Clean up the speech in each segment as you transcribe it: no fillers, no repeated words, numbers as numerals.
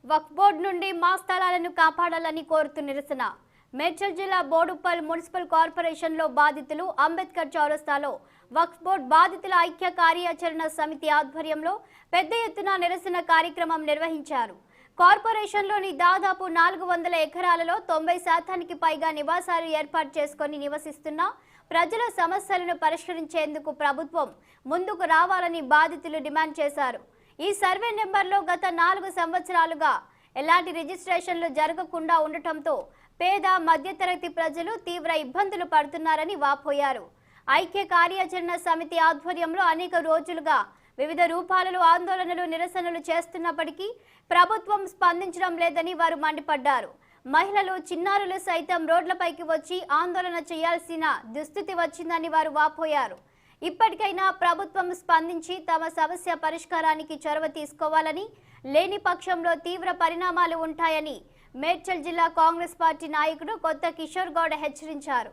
వక్ఫ్ board నుండి మా స్థలాలను కాపాడాలని కోరుతూ నిరసన. మేడ్చల్ జిల్లా బోడుప్పల్ మున్సిపల్ కార్పొరేషన్లో బాధితులు అంబేద్కర్ చౌరస్తాలో వక్ఫ్ బోర్డు బాధితుల ఐక్య కార్యాచరణ సమితి ఆధ్వర్యంలో పెద్ద ఎత్తున నిరసన కార్యక్రమం నిర్వహించారు. కార్పొరేషన్లోని దాదాపు 400 ఎకరాలలో 90% పైగా నివాసాలు ఏర్పాటు చేసుకుని నివసిస్తున్న ప్రజల సమస్యలను పరిష్కరించేందుకు ప్రభుత్వం ముందుకు రావాలని బాధితులు డిమాండ్ చేశారు. ఈ సర్వే నెంబర్లో గత 4 సంవత్సరాలుగా ఎలాంటి రిజిస్ట్రేషన్లు జరగకుండా ఉండటంతో పేద మధ్యతరగతి ప్రజలు తీవ్ర ఇబ్బందులు పడుతున్నారని వాపోయారు. ఐక్య కార్యాచరణ సమితి ఆధ్వర్యంలో అనేక రోజులుగా వివిధ రూపాలలో ఆందోళనలు నిరసనలు చేస్తున్నప్పటికీ ప్రభుత్వం స్పందించడం లేదని వారు మండిపడ్డారు. మహిళలు చిన్నారులు సైతం రోడ్లపైకి వచ్చి ఆందోళన చేయాల్సిన దుస్థితి వచ్చిందని వారు వాపోయారు. ఇప్పటికైనా ప్రభుత్వం స్పందించి తమ సమస్య పరిష్కారానికి చొరవ తీసుకోవాలని, లేని పక్షంలో తీవ్ర పరిణామాలు ఉంటాయని మేడ్చల్ జిల్లా కాంగ్రెస్ పార్టీ నాయకుడు కొత్త కిషోర్ గౌడ్ హెచ్చరించారు.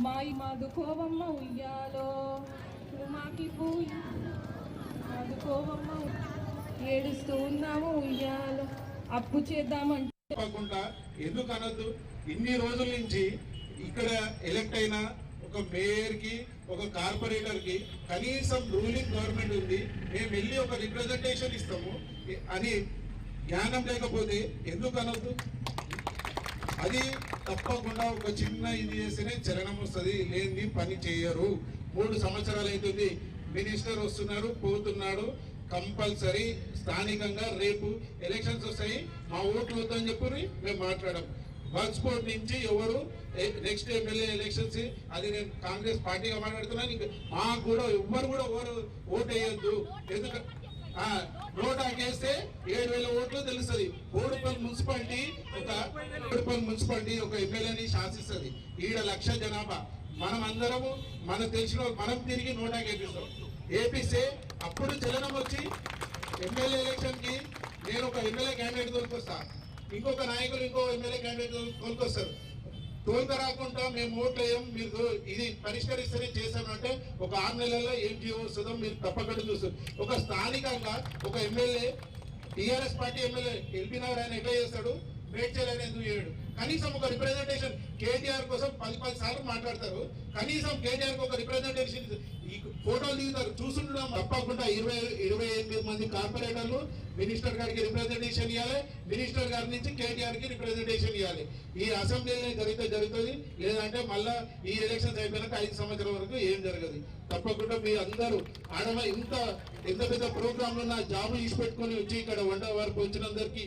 మాదుకోవమ్మ ఉయ్యాలో మాకి మాదుకోవమ్మ ఏడుస్తూ ఉన్నాము ఉయ్యాలో అప్పు చేద్దామంటే ఎందుకు అనొద్దు. ఇన్ని రోజుల నుంచి ఇక్కడ ఎలక్ట్ అయిన ఒక మేయర్ కి, ఒక కార్పొరేటర్ కి కనీసం రూలింగ్ గవర్నమెంట్ ఉంది, మేము వెళ్ళి ఒక రిప్రజెంటేషన్ ఇస్తాము అని జ్ఞానం లేకపోతే ఎందుకు అనొద్దు. అది తప్పకుండా ఒక చిన్న ఇది చేస్తేనే చలనం వస్తుంది, లేని పని చేయరు. 3 సంవత్సరాలు అవుతుంది, మినిస్టర్ వస్తున్నారు పోతున్నాడు. కంపల్సరీ స్థానికంగా రేపు ఎలక్షన్స్ వస్తాయి, మా ఓట్లు వద్దని చెప్పి మేము మాట్లాడాం. వక్ఫ్ బోర్డు నుంచి ఎవరు నెక్స్ట్ ఎమ్మెల్యే ఎలక్షన్స్, అది నేను కాంగ్రెస్ పార్టీగా మాట్లాడుతున్నాను. మాకు కూడా ఎవ్వరు కూడా ఓటు వేయొద్దు. ఎందుకంటే నోటాకేస్తే 7,000 ఓట్లు తెలుస్తుంది. బోడుప్పల్ మున్సిపాలిటీ ఒక ఎమ్మెల్యేని శాసిస్తుంది. 1,00,000 జనాభా. మనం అందరము మనకు తెలిసిన మనం తిరిగి నోటాకేపిస్తాం. ఏపిస్తే అప్పుడు చలనం వచ్చి ఎమ్మెల్యే ఎలక్షన్ కి నేను ఒక ఎమ్మెల్యే క్యాండిడేట్ తోలుకొస్తా, ఇంకొక నాయకులు ఇంకో ఎమ్మెల్యే క్యాండిడేట్ తోలుకొస్తారు. తోలుక రాకుండా మేము ఓట్లు వేయం, మీరు ఇది పరిష్కరిస్తేనే చేశామంటే ఒక 6 నెలల్లో ఏం వస్తుందో మీరు తప్పకుండా చూస్తారు. ఒక స్థానికంగా ఒక MLA TRS party MLA LB Nagar ఆయన ఎట్లా చేస్తాడు, మేడ్చల్ ఆయన ఎందుకు చేయడు? కనీసం ఒక రిప్రజెంటేషన్ కేటీఆర్ కోసం 10 సార్లు మాట్లాడతారు. కనీసం కేటీఆర్ ఒక రిప్రజెంటేషన్ ఈ ఫోటోలు దిగుతారు, చూస్తుండడం. తప్పకుండా 28 మంది కార్పొరేటర్లు మినిస్టర్ గారికి రిప్రజెంటేషన్ ఇవ్వాలి, మినిస్టర్ గారి నుంచి కేటీఆర్ కి రిప్రజెంటేషన్ ఇవ్వాలి. ఈ అసెంబ్లీలో జరుగుతుంది, లేదంటే మళ్ళా ఈ ఎలక్షన్స్ అయిపోయినాక 5 సంవత్సరాల వరకు ఏం జరగదు. తప్పకుండా మీ అందరూ ఎంత పెద్ద ప్రోగ్రాంలు ఉన్న జాబులు ఇచ్చి పెట్టుకొని వచ్చి ఇక్కడ వంట వరకు వచ్చినందరికీ